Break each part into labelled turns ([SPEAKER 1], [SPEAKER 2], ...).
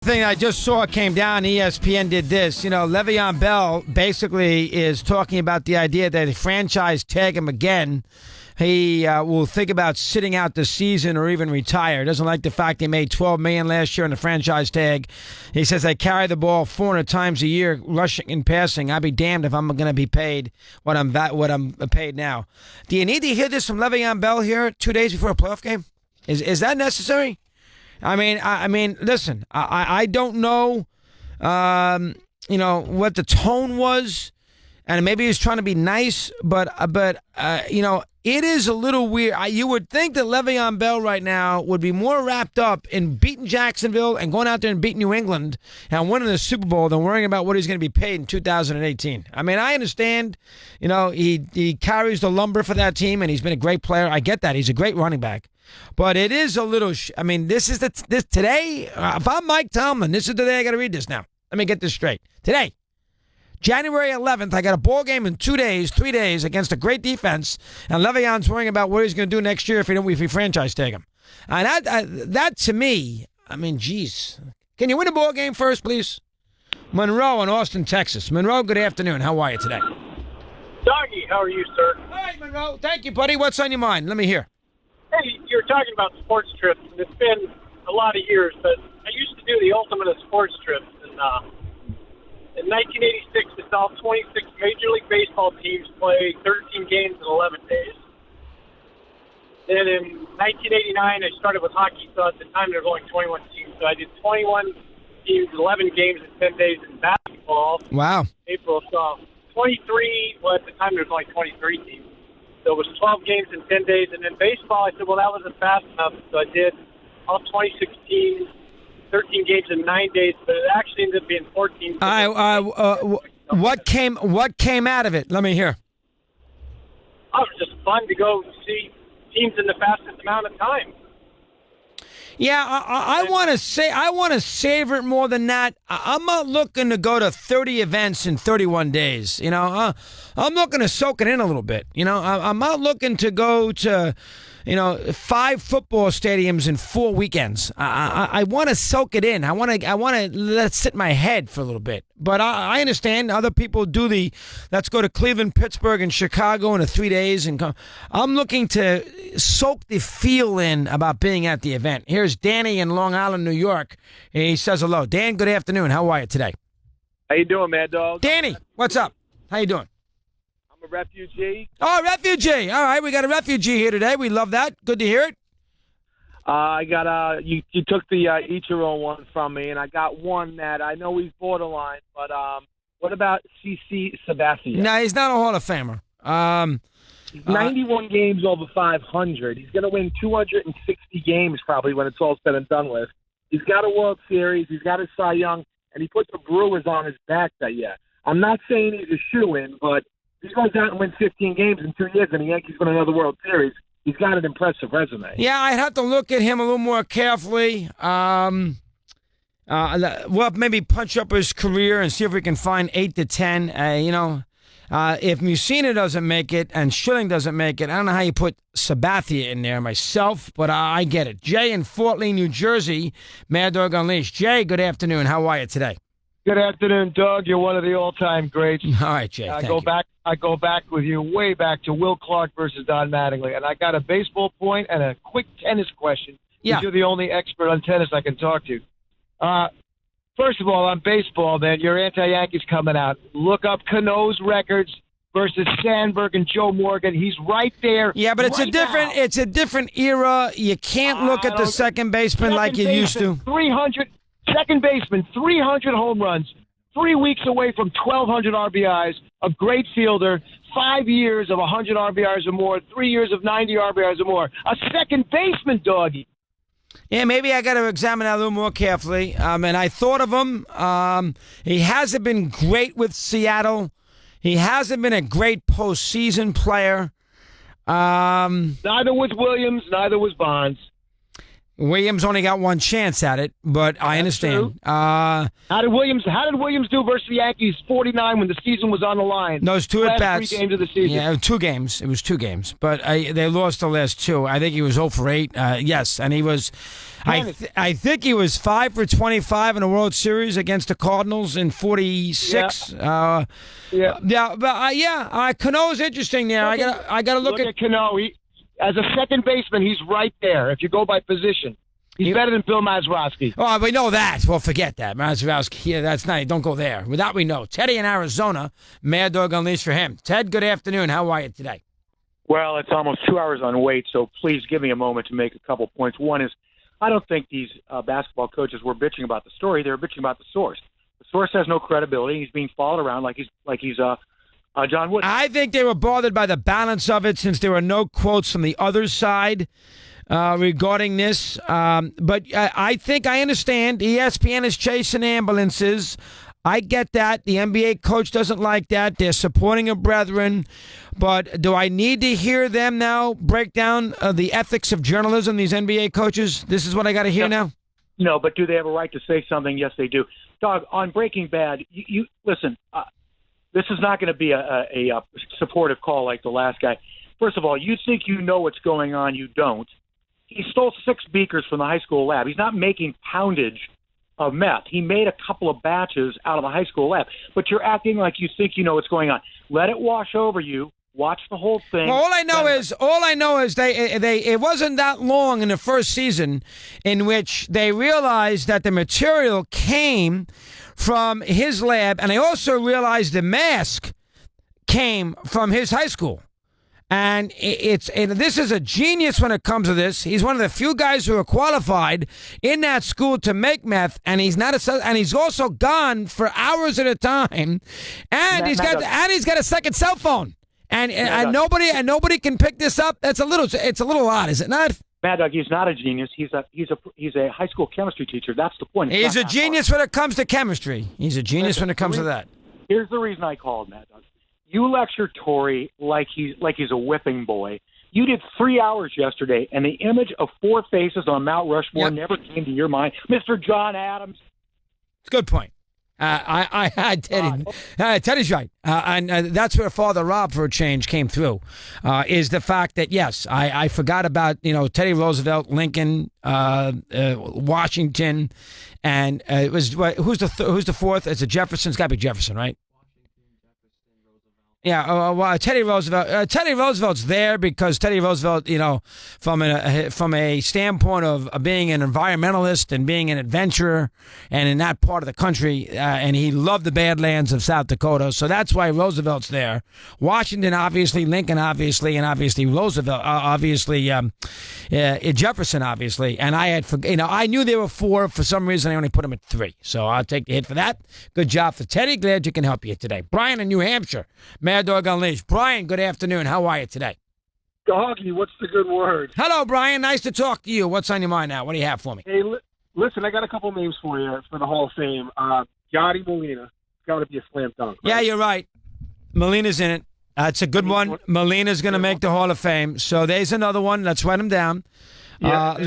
[SPEAKER 1] thing I just saw came down. ESPN did this. Le'Veon Bell basically is talking about the idea that if franchise tag him again, he will think about sitting out the season or even retire. Doesn't like the fact he made $12 million last year on the franchise tag. He says, I carry the ball 400 times a year, rushing and passing. I'd be damned if I'm going to be paid what I'm paid now. Do you need to hear this from Le'Veon Bell here 2 days before a playoff game? Is that necessary? I mean, listen. I don't know, what the tone was, and maybe he was trying to be nice, but it is a little weird. You would think that Le'Veon Bell right now would be more wrapped up in beating Jacksonville and going out there and beating New England and winning the Super Bowl than worrying about what he's going to be paid in 2018. I mean, I understand, he carries the lumber for that team, and he's been a great player. I get that. He's a great running back. But it is a little, this is this today, if I'm Mike Tomlin, this is the day I got to read this now. Let me get this straight. Today, January 11th, I got a ball game in 3 days against a great defense, and Le'Veon's worrying about what he's going to do next year if we franchise tag him. And that to me, geez. Can you win a ball game first, please? Monroe in Austin, Texas. Monroe, good afternoon. How are you today?
[SPEAKER 2] Doggy, how are you, sir?
[SPEAKER 1] All right, Monroe. Thank you, buddy. What's on your mind? Let me hear.
[SPEAKER 2] Hey, you were talking about sports trips, and it's been a lot of years, but I used to do the ultimate of sports trips, and in 1986, I saw 26 Major League Baseball teams play 13 games in 11 days. Then in 1989, I started with hockey, so at the time there was only 21 teams, so I did 21 teams, 11 games in 10 days in basketball.
[SPEAKER 1] Wow.
[SPEAKER 2] April, so 23, at the time there was only 23 teams. So it was 12 games in 10 days. And then baseball, I said, well, that wasn't fast enough. So I did all 26 teams, 13 games in 9 days. But it actually ended up being 14.
[SPEAKER 1] What came out of it? Let me hear.
[SPEAKER 2] Oh, it was just fun to go see teams in the fastest amount of time.
[SPEAKER 1] Yeah, I want to savor it more than that. I'm not looking to go to 30 events in 31 days. I'm looking to soak it in a little bit. I'm not looking to go to, 5 football stadiums in 4 weekends. I want to soak it in. I want to let it sit in my head for a little bit. But I understand other people do let's go to Cleveland, Pittsburgh, and Chicago in 3 days and come. I'm looking to soak the feel in about being at the event. Here's Danny in Long Island, New York. He says hello. Dan, good afternoon. How are you today?
[SPEAKER 3] How you doing, Mad Dog?
[SPEAKER 1] Danny, what's up? How you doing?
[SPEAKER 3] I'm a refugee.
[SPEAKER 1] Oh, refugee. All right, we got a refugee here today. We love that. Good to hear it.
[SPEAKER 3] I got you took the Ichiro one from me, and I got one that I know he's borderline, but what about CC Sabathia?
[SPEAKER 1] No, he's not a Hall of Famer.
[SPEAKER 3] 91 games over 500. He's going to win 260 games probably when it's all said and done with. He's got a World Series. He's got his Cy Young, and he put the Brewers on his back that year. I'm not saying he's a shoo-in, but if he goes out and wins 15 games in 2 years and the Yankees win another World Series, he's got an impressive resume.
[SPEAKER 1] Yeah, I'd have to look at him a little more carefully. We'll maybe punch up his career and see if we can find 8 to 10. If Mussina doesn't make it and Schilling doesn't make it, I don't know how you put Sabathia in there myself, but I get it. Jay in Fort Lee, New Jersey, Mad Dog Unleashed. Jay, good afternoon. How are you today?
[SPEAKER 4] Good afternoon, Doug. You're one of the all-time greats.
[SPEAKER 1] All right, Jay.
[SPEAKER 4] I go back with you way back to Will Clark versus Don Mattingly, and I got a baseball point and a quick tennis question.
[SPEAKER 1] Yeah.
[SPEAKER 4] You're the only expert on tennis I can talk to. First of all, on baseball, man, your anti-Yankees coming out. Look up Cano's records versus Sandberg and Joe Morgan. He's right there.
[SPEAKER 1] Yeah, but it's
[SPEAKER 4] a
[SPEAKER 1] different era. You can't look at the second baseman like you used to.
[SPEAKER 4] 300 second baseman, 300 home runs, 3 weeks away from 1,200 RBIs, a great fielder, 5 years of 100 RBIs or more, 3 years of 90 RBIs or more. A second baseman, Doggy.
[SPEAKER 1] Yeah, maybe I got to examine that a little more carefully. And I thought of him. He hasn't been great with Seattle. He hasn't been a great postseason player.
[SPEAKER 4] Neither was Williams. Neither was Bonds.
[SPEAKER 1] Williams only got one chance at it, but I understand.
[SPEAKER 4] How did Williams do versus the Yankees 49 when the season was on the line?
[SPEAKER 1] Those two at bats.
[SPEAKER 4] 3 games of the season.
[SPEAKER 1] Yeah, 2 games. It was 2 games, but they lost the last 2. I think he was 0 for 8. Yes, and he was. I think he was 5 for 25 in the World Series against the Cardinals in 46.
[SPEAKER 4] Yeah.
[SPEAKER 1] Cano's interesting there. I got to look
[SPEAKER 4] at Cano. As a second baseman, he's right there. If you go by position, he's better than Bill Mazeroski.
[SPEAKER 1] Oh, we know that. Well, forget that. Mazeroski, yeah, that's nice. Don't go there. With that, we know. Teddy in Arizona, Mad Dog Unleashed for him. Ted, good afternoon. How are you today?
[SPEAKER 5] Well, it's almost 2 hours on wait, so please give me a moment to make a couple points. One is, I don't think these basketball coaches were bitching about the story. They were bitching about the source. The source has no credibility. He's being followed around like he's John Wood.
[SPEAKER 1] I think they were bothered by the balance of it since there were no quotes from the other side regarding this. But I think I understand. ESPN is chasing ambulances. I get that. The NBA coach doesn't like that. They're supporting a brethren. But do I need to hear them now break down the ethics of journalism, these NBA coaches? This is what I got to hear now?
[SPEAKER 5] No, but do they have a right to say something? Yes, they do. Dog, on Breaking Bad, you listen, this is not going to be a supportive call like the last guy. First of all, you think you know what's going on. You don't. He stole 6 beakers from the high school lab. He's not making poundage of meth. He made a couple of batches out of a high school lab. But you're acting like you think you know what's going on. Let it wash over you. Watch the whole thing.
[SPEAKER 1] Well, all I know is they it wasn't that long in the first season in which they realized that the material came from his lab, and they also realized the mask came from his high school. And this is a genius when it comes to this. He's one of the few guys who are qualified in that school to make meth, and he's also gone for hours at a time, and he's got a second cell phone. And nobody can pick this up. It's a little odd, is it not?
[SPEAKER 5] Mad Dog, he's not a genius. He's a high school chemistry teacher. That's the point.
[SPEAKER 1] He's a genius when it comes to chemistry. He's a genius when it comes to that.
[SPEAKER 5] Here's the reason I called, Mad Dog. You lecture Tory like he's a whipping boy. You did 3 hours yesterday, and the image of 4 faces on Mount Rushmore never came to your mind. Mr. John Adams.
[SPEAKER 1] It's a good point. I had Teddy. Teddy's right, and that's where Father Rob, for a change, came through. Is the fact that yes, I forgot about Teddy Roosevelt, Lincoln, Washington, and it was who's the fourth? It's a Jefferson. It's got to be Jefferson, right? Yeah, Teddy Roosevelt. Teddy Roosevelt's there because Teddy Roosevelt, from a standpoint of being an environmentalist and being an adventurer, and in that part of the country, and he loved the Badlands of South Dakota, so that's why Roosevelt's there. Washington, obviously, Lincoln, obviously, and obviously Roosevelt, obviously Jefferson, obviously. And I had, I knew there were 4. For some reason, I only put him at 3. So I'll take the hit for that. Good job for Teddy. Glad you can help you today. Brian in New Hampshire. Mad Dog Unleashed. Brian, good afternoon. How are you today?
[SPEAKER 3] Doggy, what's the good word?
[SPEAKER 1] Hello, Brian. Nice to talk to you. What's on your mind now? What do you have for me?
[SPEAKER 3] Hey, listen, I got a couple names for you for the Hall of Fame. Yadi Molina. It's got to be a slam dunk. Right?
[SPEAKER 1] Yeah, you're right. Molina's in it. It's a good one. Molina's going to make the Hall of Fame. So there's another one. Let's write him down. Yeah,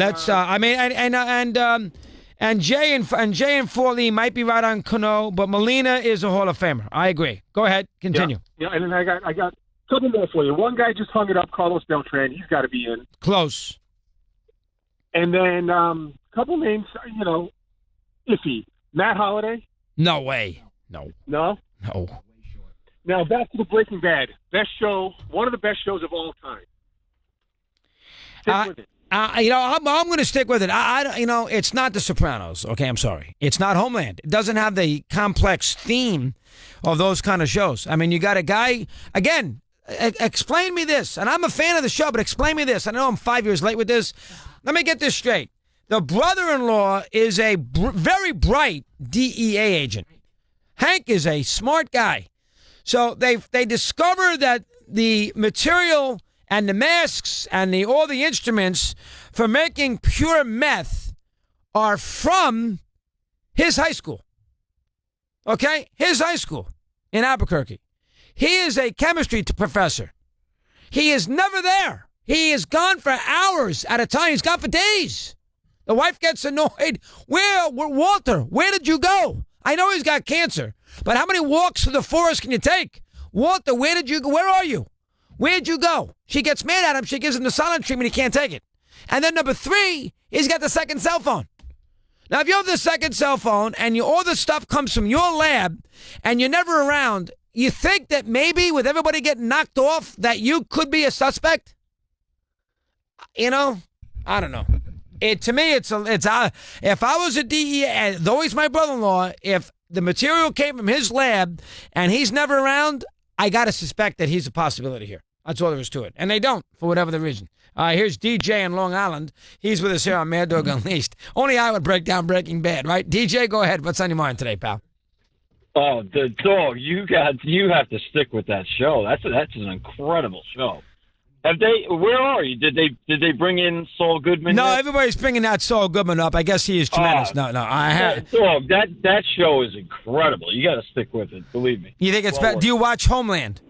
[SPEAKER 1] and Jay and Fort Lee might be right on Cano, but Molina is a Hall of Famer. I agree. Go ahead, continue.
[SPEAKER 3] Yeah, and then I got a couple more for you. One guy just hung it up, Carlos Beltran. He's got to be in.
[SPEAKER 1] Close.
[SPEAKER 3] And then a couple names, iffy. Matt Holliday.
[SPEAKER 1] No way. No.
[SPEAKER 3] No. Now back to the Breaking Bad. Best show, one of the best shows of all time. Stick with it.
[SPEAKER 1] I'm going to stick with it. It's not The Sopranos. Okay, I'm sorry. It's not Homeland. It doesn't have the complex theme of those kind of shows. I mean, you got a guy, again, explain me this. And I'm a fan of the show, but explain me this. I know I'm 5 years late with this. Let me get this straight. The brother-in-law is a very bright DEA agent. Hank is a smart guy. So they discover that the material and the masks and all the instruments for making pure meth are from his high school. Okay? His high school in Albuquerque. He is a chemistry professor. He is never there. He is gone for hours at a time. He's gone for days. The wife gets annoyed. Walter, where did you go? I know he's got cancer, but how many walks through the forest can you take? Walter, where are you? Where'd you go? She gets mad at him. She gives him the silent treatment. He can't take it. And then number 3, he's got the second cell phone. Now, if you have the second cell phone and all the stuff comes from your lab and you're never around, you think that maybe with everybody getting knocked off that you could be a suspect? You know, I don't know. To me, if I was a DEA, though he's my brother-in-law, if the material came from his lab and he's never around, I got to suspect that he's a possibility here. That's all there is to it. And they don't, for whatever the reason. Here's DJ in Long Island. He's with us here on Mad Dog Unleashed. Only I would break down Breaking Bad, right? DJ, go ahead. What's on your mind today, pal?
[SPEAKER 6] Oh, the dog! You have to stick with that show. That's an incredible show. Have they? Where are you? Did they bring in Saul Goodman?
[SPEAKER 1] No,
[SPEAKER 6] yet?
[SPEAKER 1] Everybody's bringing that Saul Goodman up. I guess he is tremendous. No, I have.
[SPEAKER 6] Dog, that show is incredible. You got to stick with it. Believe me.
[SPEAKER 1] You think it's better? Do you watch Homeland?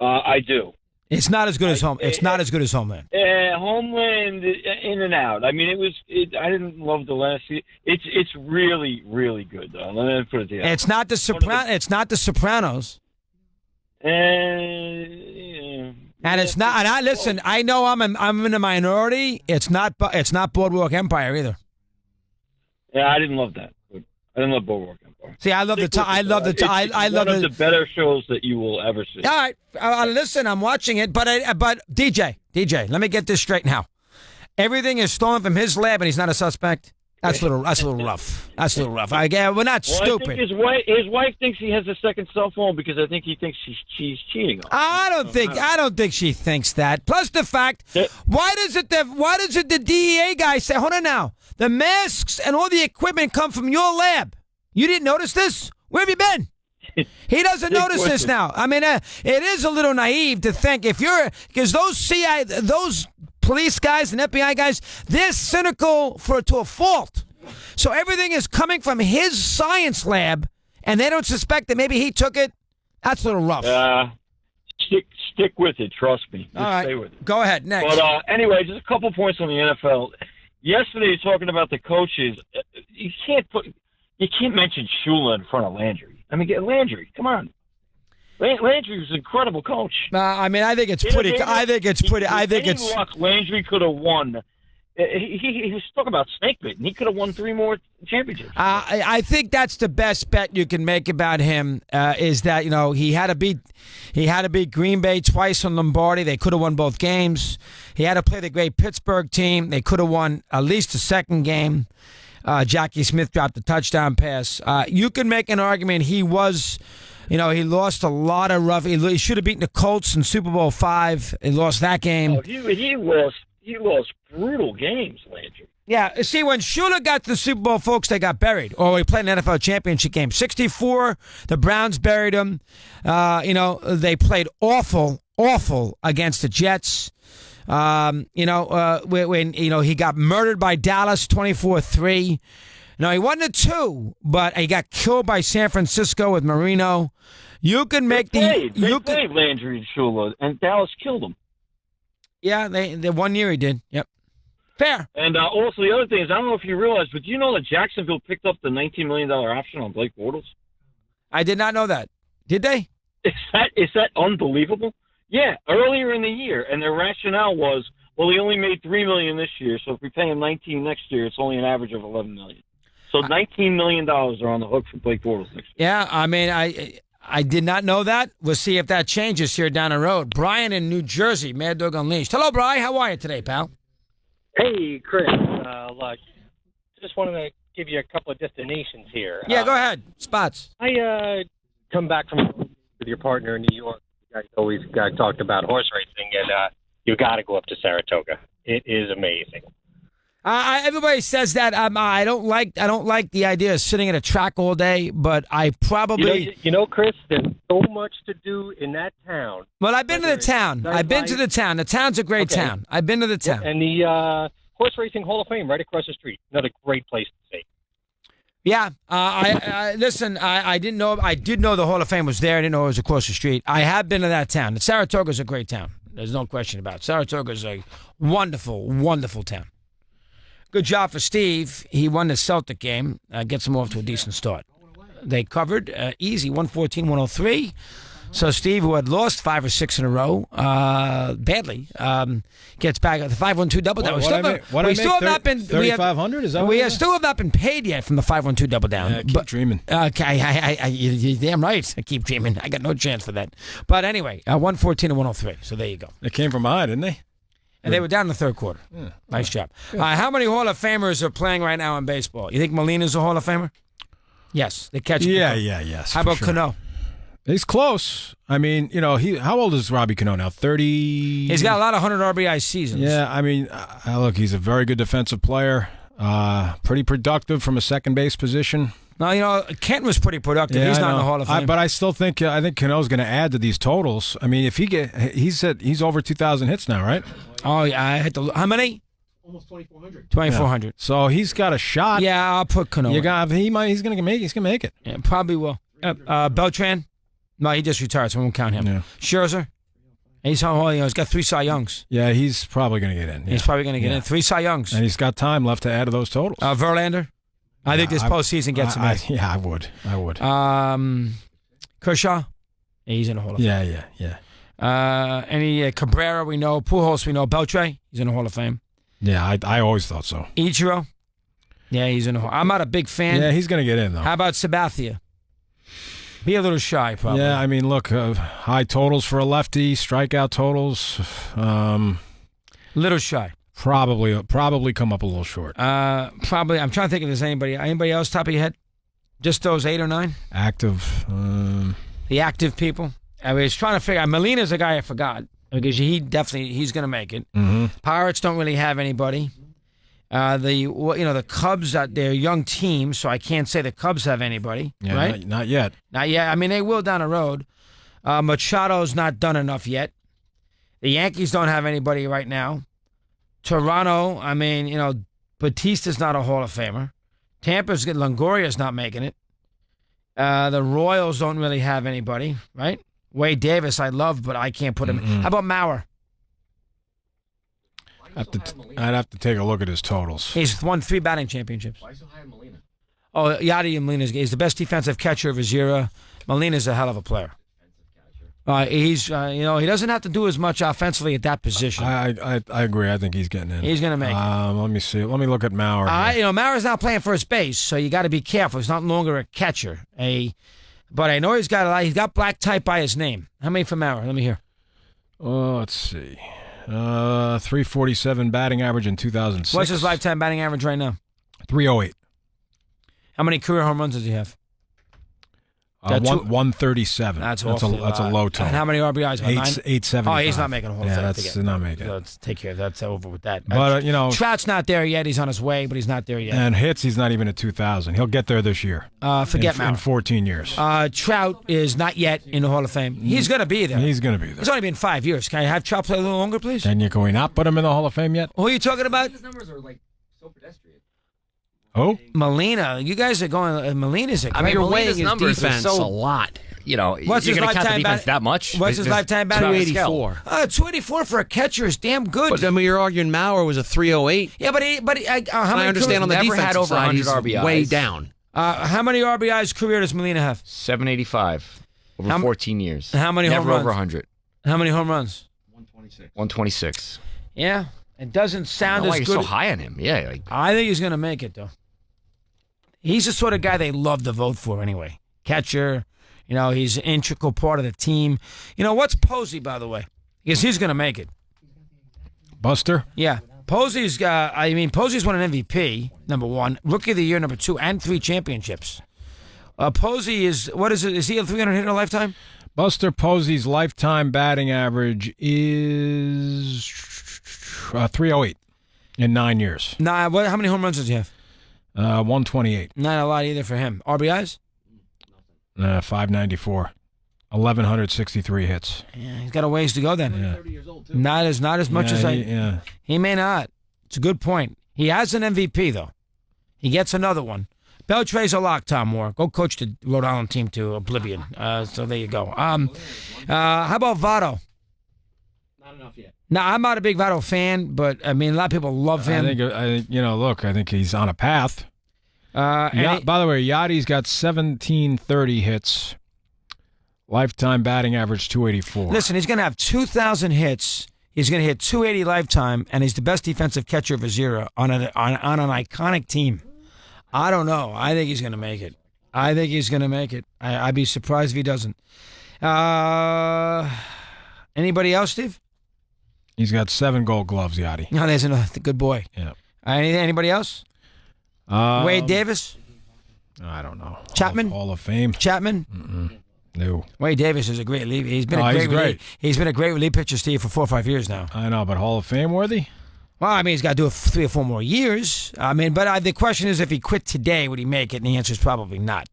[SPEAKER 6] I do.
[SPEAKER 1] It's not as good as Homeland. It's not as good as Homeland.
[SPEAKER 6] Homeland, in and out. I mean, I didn't love the last season. It's really, really good though. Let me put it together.
[SPEAKER 1] It's not the It's not the Sopranos. And it's not. And I listen. I know I'm in a minority. It's not Boardwalk Empire either.
[SPEAKER 6] Yeah, I didn't love that. I didn't love Boardwalk Empire.
[SPEAKER 1] See, I love the. I love the. I love
[SPEAKER 6] one of the better shows that you will ever see.
[SPEAKER 1] All right, listen. I'm watching it, but DJ, let me get this straight now. Everything is stolen from his lab, and he's not a suspect. That's a little rough. That's a little rough. We're not stupid.
[SPEAKER 6] I think his wife thinks he has a second cell phone because I think he thinks she's cheating on him.
[SPEAKER 1] I don't think she thinks that. Plus the fact, why does it the DEA guy say, hold on now, the masks and all the equipment come from your lab? You didn't notice this? Where have you been? He doesn't notice this now. I mean, it is a little naive to think because those police guys and FBI guys, they're cynical to a fault. So everything is coming from his science lab, and they don't suspect that maybe he took it. That's a little rough.
[SPEAKER 6] Stick with it. Trust me.
[SPEAKER 1] All right.
[SPEAKER 6] Stay with it.
[SPEAKER 1] Go ahead. Next.
[SPEAKER 6] But anyway, just a couple points on the NFL. Yesterday, talking about the coaches, you can't mention Shula in front of Landry. I mean, get Landry. Come on. Landry was an incredible coach.
[SPEAKER 1] I mean, I think it's pretty.
[SPEAKER 6] Landry could have won. He was talking about snakebit, and he could have won 3 more championships.
[SPEAKER 1] I think that's the best bet you can make about him. Is that he had to beat Green Bay twice on Lombardi. They could have won both games. He had to play the great Pittsburgh team. They could have won at least the second game. Jackie Smith dropped the touchdown pass. You can make an argument he was. He lost a lot of rough. He should have beaten the Colts in Super Bowl V. He lost that game.
[SPEAKER 6] Oh, he lost brutal games, Landry.
[SPEAKER 1] Yeah, see, when Shula got to the Super Bowl, folks, they got buried. Or he played an NFL championship game. 64, the Browns buried him. They played awful against the Jets. When he got murdered by Dallas 24-3. No, he wasn't a 2, but he got killed by San Francisco with Marino. You can make
[SPEAKER 6] they played Landry and Shula, and Dallas killed him.
[SPEAKER 1] Yeah, the 1 year he did. Yep. Fair.
[SPEAKER 6] And also the other thing is, I don't know if you realize, but do you know that Jacksonville picked up the $19 million option on Blake Bortles?
[SPEAKER 1] I did not know that. Did they?
[SPEAKER 6] Is that unbelievable? Yeah, earlier in the year, and their rationale was, well, he only made $3 million this year, so if we pay him $19 next year, it's only an average of $11 million. So $19 million are on the hook for Blake Bortles next year.
[SPEAKER 1] Yeah, I mean, I did not know that. We'll see if that changes here down the road. Brian in New Jersey, Mad Dog Unleashed. Hello, Brian. How are you today, pal?
[SPEAKER 7] Hey, Chris. Look, just wanted to give you a couple of destinations here.
[SPEAKER 1] Yeah, go ahead. Spots.
[SPEAKER 7] I come back from with your partner in New York. You guys always talked about horse racing, and you got to go up to Saratoga. It is amazing.
[SPEAKER 1] Everybody says that. I don't like the idea of sitting at a track all day, but I probably.
[SPEAKER 7] Chris, there's so much to do in that town.
[SPEAKER 1] Well, I've been to the town. I've been to the town. The town's a great town. I've been to the town.
[SPEAKER 7] And the Horse Racing Hall of Fame right across the street. Another great place to see.
[SPEAKER 1] Yeah. Listen. I didn't know. I did know the Hall of Fame was there. I didn't know it was across the street. I have been to that town. Saratoga's a great town. There's no question about it. Saratoga's a wonderful, wonderful town. Good job for Steve. He won the Celtic game. Gets him off to a decent start. They covered easy, 114-103. So Steve, who had lost 5 or 6 in a row, badly, gets back at the 5-1-2 double down. We still have not been
[SPEAKER 8] 3,500. Is that
[SPEAKER 1] we still have not been paid yet from the 5-1-2 double down.
[SPEAKER 8] Yeah, keep dreaming.
[SPEAKER 1] Okay, you're damn right. I keep dreaming. I got no chance for that. But anyway, 114-103. So there you go.
[SPEAKER 8] They came from behind, didn't they?
[SPEAKER 1] And they were down in the third quarter. Yeah. Nice job. How many Hall of Famers are playing right now in baseball? You think Molina's a Hall of Famer? Yes. The catcher.
[SPEAKER 8] Yes.
[SPEAKER 1] How about
[SPEAKER 8] sure.
[SPEAKER 1] Cano?
[SPEAKER 8] He's close. I mean, how old is Robbie Cano now? 30?
[SPEAKER 1] He's got a lot of 100 RBI seasons.
[SPEAKER 8] Yeah, I mean, look, he's a very good defensive player. Pretty productive from a second base position.
[SPEAKER 1] No, Kent was pretty productive.
[SPEAKER 8] Yeah,
[SPEAKER 1] he's not in the Hall of Fame.
[SPEAKER 8] But I still think I think Cano's going to add to these totals. I mean, if he's over 2,000 hits now, right?
[SPEAKER 1] Oh yeah, I had to. How many?
[SPEAKER 9] Almost 2,400.
[SPEAKER 1] 2,400.
[SPEAKER 8] Yeah. So he's got a shot.
[SPEAKER 1] Yeah, I'll put Cano.
[SPEAKER 8] He's going to make it.
[SPEAKER 1] Yeah, probably will. Beltran. No, he just retired, so we won't count him.
[SPEAKER 8] Yeah.
[SPEAKER 1] Scherzer. He's got 3 Cy Youngs.
[SPEAKER 8] Yeah, he's probably going to get in. Yeah.
[SPEAKER 1] He's probably going to get in. 3 Cy Youngs.
[SPEAKER 8] And he's got time left to add to those totals.
[SPEAKER 1] Verlander. I think this postseason gets him in.
[SPEAKER 8] Yeah, I would.
[SPEAKER 1] Kershaw. Yeah, he's in the Hall of Fame.
[SPEAKER 8] Yeah.
[SPEAKER 1] Any Cabrera we know. Pujols we know. Beltre. He's in the Hall of Fame.
[SPEAKER 8] Yeah, I always thought so.
[SPEAKER 1] Ichiro. Yeah, he's in the Hall. I'm not a big fan.
[SPEAKER 8] Yeah, he's going to get in, though.
[SPEAKER 1] How about Sabathia? Be a little shy, probably.
[SPEAKER 8] Yeah, I mean, look, high totals for a lefty, strikeout totals.
[SPEAKER 1] Little shy.
[SPEAKER 8] Probably come up a little short.
[SPEAKER 1] Probably. I'm trying to think if there's anybody else top of your head. Just those 8 or 9.
[SPEAKER 8] Active.
[SPEAKER 1] The active people. I was trying to figure out. Molina's a guy I forgot because he's going to make it.
[SPEAKER 8] Mm-hmm.
[SPEAKER 1] Pirates don't really have anybody. The Cubs, they're a young team, so I can't say the Cubs have anybody.
[SPEAKER 8] Yeah,
[SPEAKER 1] right?
[SPEAKER 8] Not yet.
[SPEAKER 1] Not yet. I mean, they will down the road. Machado's not done enough yet. The Yankees don't have anybody right now. Toronto, I mean, Batista's not a Hall of Famer. Tampa's good. Longoria's not making it. The Royals don't really have anybody, right? Wade Davis, I love, but I can't put him in. How about Mauer?
[SPEAKER 8] I'd have to take a look at his totals.
[SPEAKER 1] He's won 3 batting championships.
[SPEAKER 9] Why so high on Molina?
[SPEAKER 1] Oh, Yadier Molina's he's the best defensive catcher of his era. Molina's a hell of a player. He's he doesn't have to do as much offensively at that position.
[SPEAKER 8] I agree. I think he's getting in.
[SPEAKER 1] He's going to make it.
[SPEAKER 8] Let me see. Let me look at Mauer.
[SPEAKER 1] Mauer's not playing first base, so you got to be careful. He's not longer a catcher. But I know he's got a lot. He's got black type by his name. How many for Mauer? Let me hear.
[SPEAKER 8] Let's see. 347 batting average in 2006.
[SPEAKER 1] What's his lifetime batting average right now?
[SPEAKER 8] 308.
[SPEAKER 1] How many career home runs does he have?
[SPEAKER 8] 137.
[SPEAKER 1] That's
[SPEAKER 8] a low total.
[SPEAKER 1] And how many RBIs?
[SPEAKER 8] 875.
[SPEAKER 1] Oh, he's not making a Hall of Fame.
[SPEAKER 8] That's not making it.
[SPEAKER 1] Let's take care of that. That's over with that.
[SPEAKER 8] But
[SPEAKER 1] Trout's not there yet. He's on his way, but he's not there yet.
[SPEAKER 8] And hits, he's not even at 2,000. He'll get there this year.
[SPEAKER 1] Forget Mauer.
[SPEAKER 8] In 14 years.
[SPEAKER 1] Trout is not yet in the Hall of Fame. He's going to be there.
[SPEAKER 8] He's going to be there.
[SPEAKER 1] It's only been 5 years. Can I have Trout play a little longer, please?
[SPEAKER 8] And can we not put him in the Hall of Fame yet?
[SPEAKER 1] Who are you talking about?
[SPEAKER 9] His numbers are so pedestrian.
[SPEAKER 8] Oh,
[SPEAKER 1] Molina. You guys are going. Molina's a great.
[SPEAKER 10] I mean, you're weighing his
[SPEAKER 9] numbers
[SPEAKER 10] defense a lot.
[SPEAKER 1] What's his lifetime
[SPEAKER 10] defense that much?
[SPEAKER 1] What's his lifetime batting?
[SPEAKER 10] 284.
[SPEAKER 1] 284 for a catcher is damn good.
[SPEAKER 10] But I mean, you're arguing Mauer was a 308.
[SPEAKER 1] Yeah, but how many?
[SPEAKER 10] I understand on the
[SPEAKER 9] never
[SPEAKER 10] defensive
[SPEAKER 9] had over
[SPEAKER 10] side,
[SPEAKER 9] 100
[SPEAKER 10] he's
[SPEAKER 9] RBIs.
[SPEAKER 10] way down.
[SPEAKER 1] How many RBIs career does Molina have?
[SPEAKER 9] 785 over 14 years.
[SPEAKER 1] How many
[SPEAKER 9] never
[SPEAKER 1] home runs?
[SPEAKER 9] over 100.
[SPEAKER 1] How many home runs?
[SPEAKER 9] 126.
[SPEAKER 1] Yeah, it doesn't sound
[SPEAKER 9] why
[SPEAKER 1] as
[SPEAKER 9] you're
[SPEAKER 1] good.
[SPEAKER 9] so high on him? Yeah,
[SPEAKER 1] I think he's going to make it though. He's the sort of guy they love to vote for anyway. Catcher, he's an integral part of the team. What's Posey, by the way? Because he's going to make it.
[SPEAKER 8] Buster?
[SPEAKER 1] Yeah. Posey's won an MVP, number 1, Rookie of the Year, number 2, and 3 championships. Posey is he a 300 hitter lifetime?
[SPEAKER 8] Buster Posey's lifetime batting average is 308 in 9 years.
[SPEAKER 1] Nah, how many home runs does he have?
[SPEAKER 8] 128.
[SPEAKER 1] Not a lot either for him. RBIs?
[SPEAKER 8] 594. 1,163 hits.
[SPEAKER 1] Yeah, he's got a ways to go then.
[SPEAKER 8] Yeah.
[SPEAKER 9] 30 years old, too.
[SPEAKER 1] Not as much as
[SPEAKER 8] Yeah.
[SPEAKER 1] He may not. It's a good point. He has an MVP, though. He gets another one. Beltre's a lock, Tom Moore. Go coach the Rhode Island team to oblivion. So there you go. How about Votto? No, I'm not a big Votto fan, but I mean, a lot of people love him.
[SPEAKER 8] I think he's on a path.
[SPEAKER 1] And he-
[SPEAKER 8] By the way, Yachty's got 1730 hits, lifetime batting average 284.
[SPEAKER 1] Listen, he's going to have 2,000 hits. He's going to hit 280 lifetime, and he's the best defensive catcher of his era on an iconic team. I don't know. I think he's going to make it. I'd be surprised if he doesn't. Anybody else, Steve?
[SPEAKER 8] He's got 7 Gold Gloves, Yachty.
[SPEAKER 1] No, there's another good boy.
[SPEAKER 8] Yeah.
[SPEAKER 1] Anybody else? Wade Davis?
[SPEAKER 8] I don't know.
[SPEAKER 1] Chapman?
[SPEAKER 8] Hall of Fame?
[SPEAKER 1] Chapman?
[SPEAKER 8] No.
[SPEAKER 1] Wade Davis is a great lead. He's been He's been a great relief pitcher, Steve, for 4 or 5 years now.
[SPEAKER 8] I know, but Hall of Fame worthy?
[SPEAKER 1] Well, I mean, he's got to do it for 3 or 4 more years. I mean, but the question is, if he quit today, would he make it? And the answer is probably not.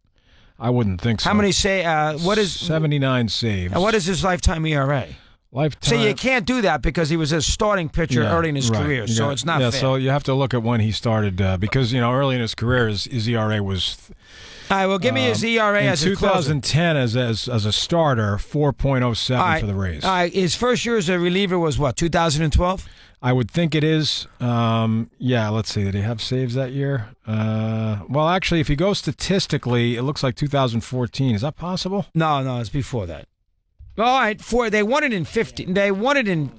[SPEAKER 8] I wouldn't think so.
[SPEAKER 1] How many say? What is
[SPEAKER 8] 79 saves?
[SPEAKER 1] And what is his lifetime ERA?
[SPEAKER 8] Lifetime.
[SPEAKER 1] So you can't do that because he was a starting pitcher early in his career, so it's not fair.
[SPEAKER 8] So you have to look at when he started because early in his career his ERA was.
[SPEAKER 1] All right, well, give me his ERA as a closer.
[SPEAKER 8] 2010 as a starter, 4.07 for the Rays.
[SPEAKER 1] All right, his first year as a reliever was what, 2012?
[SPEAKER 8] I would think it is. Let's see. Did he have saves that year? Well, actually, if he goes statistically, it looks like 2014. Is that possible?
[SPEAKER 1] No, it's before that. All right, they won it in 15. They won it in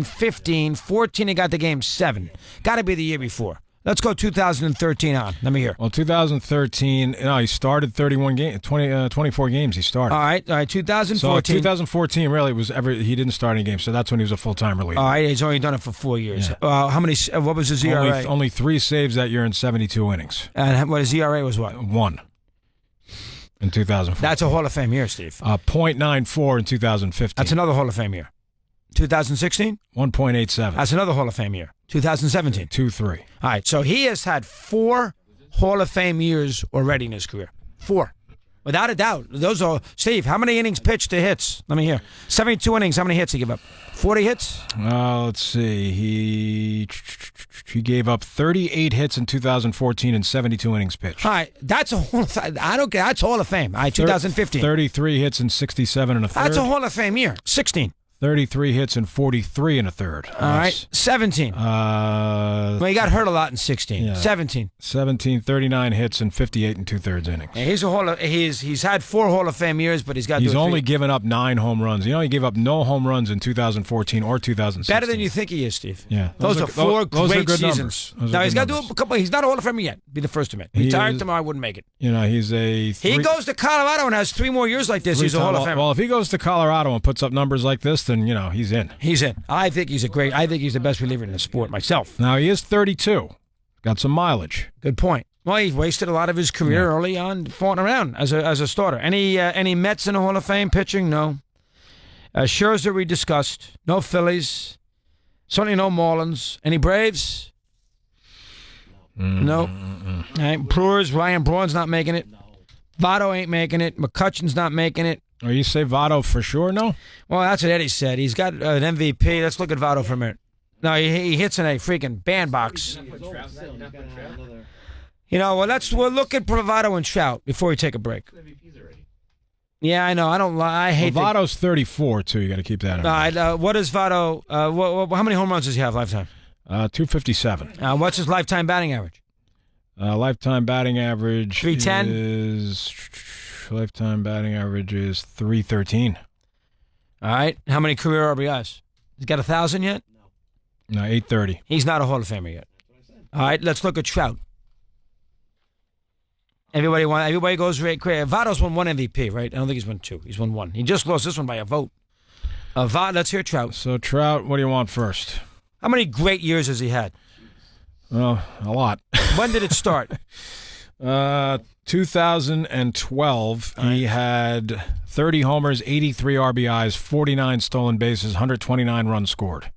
[SPEAKER 1] 15. 14, they got the game 7. Got to be the year before. Let's go 2013 on. Let me hear.
[SPEAKER 8] Well, 2013, he started 24 games he started.
[SPEAKER 1] All right, 2014.
[SPEAKER 8] So 2014 really he didn't start any games, so that's when he was a full-time reliever.
[SPEAKER 1] All right, he's only done it for 4 years.
[SPEAKER 8] Yeah.
[SPEAKER 1] How many? What was his ERA?
[SPEAKER 8] Only 3 saves that year in 72 innings.
[SPEAKER 1] And what his ERA was what?
[SPEAKER 8] 1 in 2014.
[SPEAKER 1] That's a Hall of Fame year, Steve.
[SPEAKER 8] 0.94 in 2015.
[SPEAKER 1] That's another Hall of Fame year. 2016?
[SPEAKER 8] 1.87.
[SPEAKER 1] That's another Hall of Fame year. 2017?
[SPEAKER 8] 2.3.
[SPEAKER 1] All right, so he has had 4 Hall of Fame years already in his career. 4. Without a doubt. Those are, Steve, how many innings pitched to hits? Let me hear. 72 innings, how many hits he give up? 40 hits?
[SPEAKER 8] Let's see. He gave up 38 hits in 2014 and 72 innings pitched.
[SPEAKER 1] All right, that's a Hall of Fame. I don't care. That's Hall of Fame. All right, 2015.
[SPEAKER 8] 33 hits in 67 and a third.
[SPEAKER 1] That's a Hall of Fame year. 16.
[SPEAKER 8] 33 hits and 43 and a third.
[SPEAKER 1] All right. 17. Well, he got hurt a lot in 16.
[SPEAKER 8] Yeah.
[SPEAKER 1] 17.
[SPEAKER 8] 39 hits and 58 and 2/3 innings.
[SPEAKER 1] Yeah, he's had 4 Hall of Fame years, but he's
[SPEAKER 8] only given up 9 home runs. He gave up no home runs in 2014 or 2016.
[SPEAKER 1] Better than you think he is, Steve.
[SPEAKER 8] Yeah.
[SPEAKER 1] Those are 4 great
[SPEAKER 8] good
[SPEAKER 1] seasons.
[SPEAKER 8] Numbers.
[SPEAKER 1] Now he's got to do a couple. He's not a Hall of Famer yet. Be the first to admit. Retired tomorrow, I wouldn't make it. He goes to Colorado and has 3 more years like this. He's a Hall of Famer.
[SPEAKER 8] Well, if he goes to Colorado and puts up numbers like this, then he's in.
[SPEAKER 1] He's in. I think he's the best reliever in the sport myself.
[SPEAKER 8] Now he is 32. Got some mileage.
[SPEAKER 1] Good point. Well, he wasted a lot of his career early on fawning around as a starter. Any Mets in the Hall of Fame pitching? No. Scherzer we discussed. No Phillies. Certainly no Marlins. Any Braves? No. All right. Brewers. Ryan Braun's not making it. Votto ain't making it. McCutcheon's not making it.
[SPEAKER 8] Or you say Votto for sure? No.
[SPEAKER 1] Well, that's what Eddie said. He's got an MVP. Let's look at Votto for a minute. No, he hits in a freaking bandbox. Well, we'll look at Votto and Trout before we take a break. Yeah, I know. I hate.
[SPEAKER 8] Votto's 34 too. You got to keep that in mind.
[SPEAKER 1] What is Votto? How many home runs does he have lifetime?
[SPEAKER 8] 257.
[SPEAKER 1] What's his lifetime batting average?
[SPEAKER 8] Lifetime batting average
[SPEAKER 1] 310.
[SPEAKER 8] Lifetime batting average is 313.
[SPEAKER 1] All right. How many career RBIs? He's got 1,000 yet?
[SPEAKER 8] No, 830.
[SPEAKER 1] He's not a Hall of Famer yet. All right. Let's look at Trout. Everybody goes right crazy. Votto's won 1 MVP, right? I don't think he's won 2. He's won 1. He just lost this one by a vote. Let's hear Trout.
[SPEAKER 8] So Trout, what do you want first?
[SPEAKER 1] How many great years has he had?
[SPEAKER 8] A lot.
[SPEAKER 1] When did it start?
[SPEAKER 8] 2012, he had 30 homers, 83 RBIs, 49 stolen bases, 129 runs scored.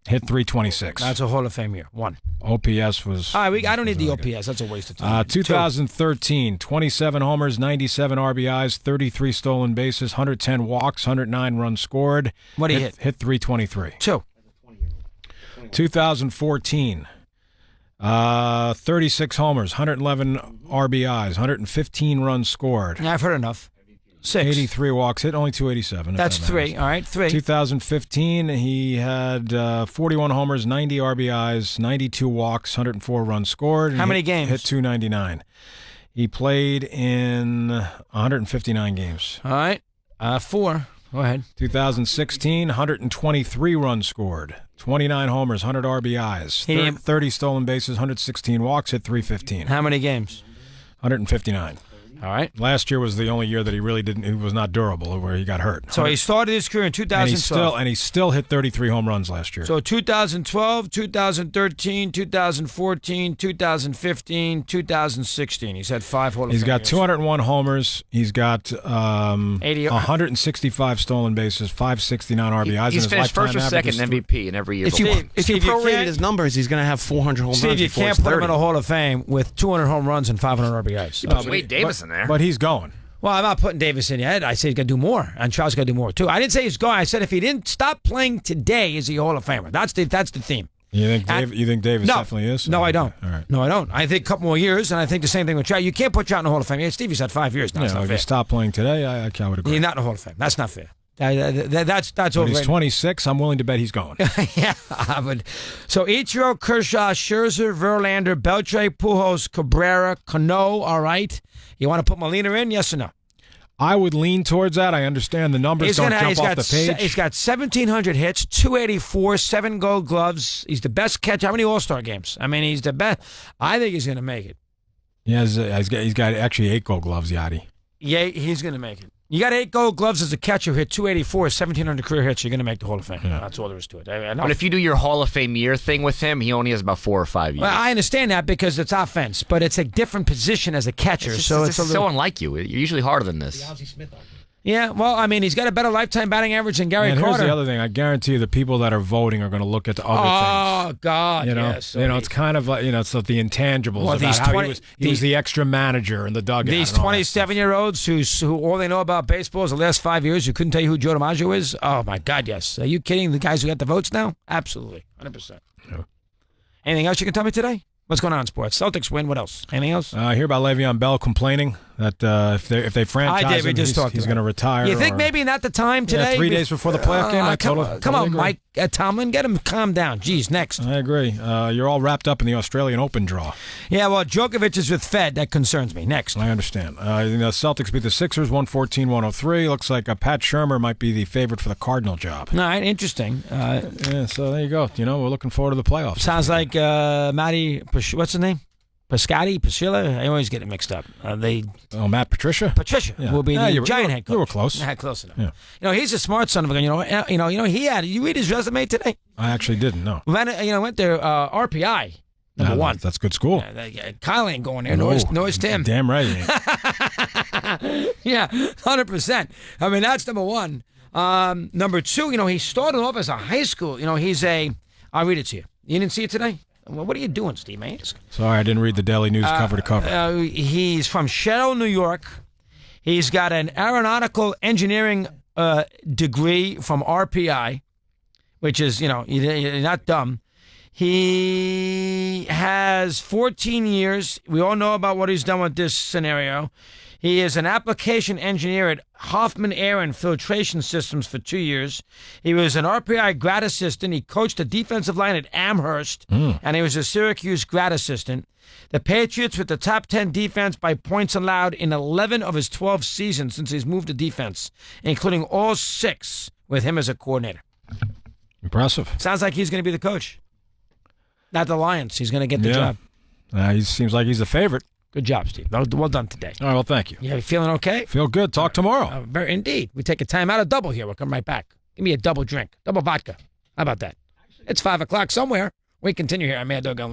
[SPEAKER 8] Hit 326.
[SPEAKER 1] That's a Hall of Fame year. 1.
[SPEAKER 8] OPS was...
[SPEAKER 1] All right, I don't need the OPS. That's a waste of time.
[SPEAKER 8] 2013, 27 homers, 97 RBIs, 33 stolen bases, 110 walks, 109 runs scored.
[SPEAKER 1] What did he hit?
[SPEAKER 8] Hit 323.
[SPEAKER 1] 2.
[SPEAKER 8] 2014... 36 homers, 111 RBIs, 115 runs scored.
[SPEAKER 1] Yeah, I've heard enough. 6.
[SPEAKER 8] 83 walks, hit only 287.
[SPEAKER 1] That's 3. All right, 3.
[SPEAKER 8] 2015, he had 41 homers, 90 RBIs, 92 walks, 104 runs scored.
[SPEAKER 1] How many games?
[SPEAKER 8] Hit 299. He played in 159 games.
[SPEAKER 1] All right, 4. Go ahead.
[SPEAKER 8] 2016, 123 runs scored, 29 homers, 100 RBIs, 30 stolen bases, 116 walks, hit 315.
[SPEAKER 1] How many games?
[SPEAKER 8] 159.
[SPEAKER 1] All right.
[SPEAKER 8] Last year was the only year that he really didn't. He was not durable, where he got hurt.
[SPEAKER 1] So he started his career in 2012.
[SPEAKER 8] And he still hit 33 home runs last year.
[SPEAKER 1] So 2012, 2013, 2014, 2015, 2016. He's had 5 Hall of Fame
[SPEAKER 8] He's got
[SPEAKER 1] years.
[SPEAKER 8] 201 homers. He's got 165 stolen bases, 569 RBIs.
[SPEAKER 9] He's
[SPEAKER 8] and
[SPEAKER 9] finished
[SPEAKER 8] his
[SPEAKER 9] first or
[SPEAKER 8] lifetime
[SPEAKER 9] second
[SPEAKER 8] average is
[SPEAKER 9] MVP in every year.
[SPEAKER 10] If you
[SPEAKER 1] Steve, you
[SPEAKER 10] prorated
[SPEAKER 1] can't-
[SPEAKER 10] his numbers, he's going to have 400 home runs.
[SPEAKER 1] Steve, you
[SPEAKER 10] before
[SPEAKER 1] can't
[SPEAKER 10] he's
[SPEAKER 1] put him
[SPEAKER 10] 30.
[SPEAKER 1] in a Hall of Fame with 200 home runs and 500 RBIs.
[SPEAKER 9] Put Wade Davis in there.
[SPEAKER 8] But he's going.
[SPEAKER 1] Well, I'm not putting Davis in yet. I say he's got to do more, and Charles got to do more too. I didn't say he's going. I said if he didn't stop playing today, is he a Hall of Famer? That's the theme.
[SPEAKER 8] You think Davis
[SPEAKER 1] No.
[SPEAKER 8] definitely is?
[SPEAKER 1] No, I don't.
[SPEAKER 8] All right.
[SPEAKER 1] No, I don't. I think a couple more years, and I think the same thing with Trout. You can't put Trout in the Hall of Fame. Yeah, Stevie's had 5 years now.
[SPEAKER 8] Yeah,
[SPEAKER 1] It's not
[SPEAKER 8] if
[SPEAKER 1] fair.
[SPEAKER 8] he stopped playing today, I would agree.
[SPEAKER 1] He's not in the Hall of Fame. That's not fair. That's
[SPEAKER 8] But
[SPEAKER 1] overrated.
[SPEAKER 8] he's 26. I'm willing to bet he's going.
[SPEAKER 1] Yeah, I would. So Ichiro, Kershaw, Scherzer, Verlander, Beltre, Pujols, Cabrera, Cano. All right. You want to put Molina in? Yes or no?
[SPEAKER 8] I would lean towards that. I understand the numbers don't jump off the page.
[SPEAKER 1] He's got 1,700 hits, 284, 7 Gold Gloves. He's the best catcher. How many All-Star games? I mean, he's the best. I think he's going to make it.
[SPEAKER 8] He's got actually 8 Gold Gloves, Yachty.
[SPEAKER 1] Yeah, he's going to make it. You got 8 Gold Gloves as a catcher, hit 284, 1,700 career hits. You're going to make the Hall of Fame.
[SPEAKER 8] Yeah.
[SPEAKER 1] That's all there is to it.
[SPEAKER 9] But if you do your Hall of Fame year thing with him, he only has about 4 or 5 years.
[SPEAKER 1] Well, I understand that because it's offense, but it's a different position as a catcher.
[SPEAKER 9] It's
[SPEAKER 1] so
[SPEAKER 9] just
[SPEAKER 1] it's
[SPEAKER 9] so unlike you. You're usually harder than this.
[SPEAKER 1] Yeah, well, I mean, he's got a better lifetime batting average than Gary
[SPEAKER 8] And here's
[SPEAKER 1] Carter.
[SPEAKER 8] the other thing. I guarantee you the people that are voting are going to look at the other things.
[SPEAKER 1] Oh, God,
[SPEAKER 8] You know,
[SPEAKER 1] yes.
[SPEAKER 8] it's kind of like, it's the intangibles
[SPEAKER 1] Well,
[SPEAKER 8] about
[SPEAKER 1] these
[SPEAKER 8] how
[SPEAKER 1] 20
[SPEAKER 8] he was the extra manager in the dugout.
[SPEAKER 1] These
[SPEAKER 8] and all that stuff.
[SPEAKER 1] 27-year-olds who all they know about baseball is the last 5 years, who couldn't tell you who Joe DiMaggio is? Oh, my God, yes. Are you kidding? The guys who got the votes now? Absolutely. 100%.
[SPEAKER 8] Yeah.
[SPEAKER 1] Anything else you can tell me today? What's going on in sports? Celtics win. What else? Anything else?
[SPEAKER 8] I hear about Le'Veon Bell complaining that if they franchise him, he's going to retire.
[SPEAKER 1] You think
[SPEAKER 8] or-
[SPEAKER 1] maybe not the time today?
[SPEAKER 8] Yeah, 3 days before the playoff game. I
[SPEAKER 1] come
[SPEAKER 8] totally
[SPEAKER 1] on,
[SPEAKER 8] agree.
[SPEAKER 1] Mike Tomlin, get him calm down. Jeez, next.
[SPEAKER 8] I agree. You're all wrapped up in the Australian Open draw.
[SPEAKER 1] Yeah, well, Djokovic is with Fed. That concerns me. Next.
[SPEAKER 8] I understand. The Celtics beat the Sixers 114-103. Looks like Pat Shermer might be the favorite for the Cardinal job.
[SPEAKER 1] All right, interesting.
[SPEAKER 8] Yeah, so there you go. We're looking forward to the playoffs.
[SPEAKER 1] Sounds like Matty, what's his name? Piscotty, Pascilla? I always get it mixed up.
[SPEAKER 8] Matt Patricia?
[SPEAKER 1] Patricia
[SPEAKER 8] Yeah.
[SPEAKER 1] will be the
[SPEAKER 8] you were-
[SPEAKER 1] Giant head coach.
[SPEAKER 8] you were close.
[SPEAKER 1] Yeah, close enough.
[SPEAKER 8] Yeah.
[SPEAKER 1] He's a smart son of a gun. He had. You read his resume today?
[SPEAKER 8] I actually didn't, no.
[SPEAKER 1] Went there, RPI, number one.
[SPEAKER 8] That's good school.
[SPEAKER 1] Kyle ain't going there. Nor is Tim.
[SPEAKER 8] Damn right he ain't.
[SPEAKER 1] Yeah, 100%. I mean, that's number one. Number two, he started off as a high school. I'll read it to you. You didn't see it today? Well, what are you doing, Steve? May I ask?
[SPEAKER 8] Sorry, I didn't read the Daily News cover to cover.
[SPEAKER 1] He's from Shadow, New York. He's got an aeronautical engineering degree from RPI, which is, you're not dumb. He has 14 years. We all know about what he's done with this scenario. He is an application engineer at Hoffman Air and Filtration Systems for 2 years. He was an RPI grad assistant. He coached the defensive line at Amherst, and he was a Syracuse grad assistant. The Patriots with the top 10 defense by points allowed in 11 of his 12 seasons since he's moved to defense, including all 6 with him as a coordinator.
[SPEAKER 8] Impressive.
[SPEAKER 1] Sounds like he's going to be the coach. Not the Lions. He's going to get the job.
[SPEAKER 8] He seems like he's the favorite.
[SPEAKER 1] Good job, Steve. Well done today.
[SPEAKER 8] All right, well, thank you.
[SPEAKER 1] You feeling okay?
[SPEAKER 8] Feel good. Talk tomorrow.
[SPEAKER 1] Indeed. We take a time out, a double here. We'll come right back. Give me a double drink, double vodka. How about that? It's 5 o'clock somewhere. We continue here on Mad Dog Unleashed.